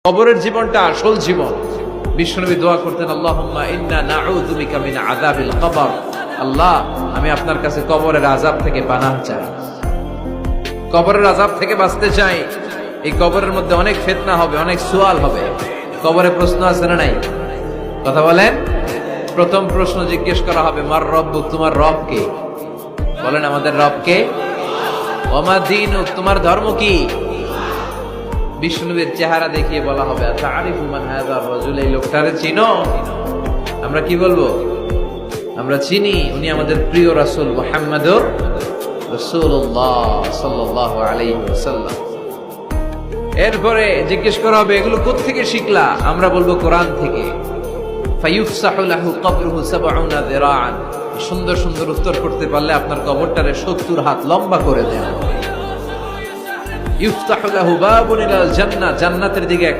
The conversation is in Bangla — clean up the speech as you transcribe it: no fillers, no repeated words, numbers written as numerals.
কবরের জীবনটা আসল জীবন। বিশ্বনবী দোয়া করতেন, আল্লাহুম্মা ইন্না নাউযু বিকা মিন আযাবিল কবর। আল্লাহ, আমি আপনার কাছে কবরের আযাব থেকে পানাহ চাই, কবরের আযাব থেকে বাঁচতে চাই। এই কবরের মধ্যে অনেক ফিতনা হবে, অনেক সুয়াল হবে। কবরে প্রশ্ন আছে না নাই? কথা বলেন। প্রথম প্রশ্ন জিজ্ঞেস করা হবে, মার রব্বুক, তোমার রব কে? বলেন, আমাদের রব কে? ওমা দীনুক, তোমার ধর্ম কি? বিষ্ণুবীর চেহারা দেখিয়ে বলা হবে, তারিফু মান হাযার রাজুল, এই লোকটারে চিনো? আমরা কি বলবো? আমরা চিনি, উনি আমাদের প্রিয় রাসূল মুহাম্মদুর রাসূলুল্লাহ সাল্লাল্লাহু আলাইহি ওয়াসাল্লাম। এরপরে জিজ্ঞেস করা হবে, এগুলো কোত্থেকে শিখলা? আমরা বলবো, কোরআন থেকে। ফায়ুফসাহু লাহু কবরুহু ৭০ যিরাআন। সুন্দর সুন্দর উত্তর করতে পারলে আপনার কবরটারে ৭০ হাত লম্বা করে দেয়া হবে। ইফতাহু লাহু বাবুন ইলাল জান্নাহ, জান্নাতের দিকে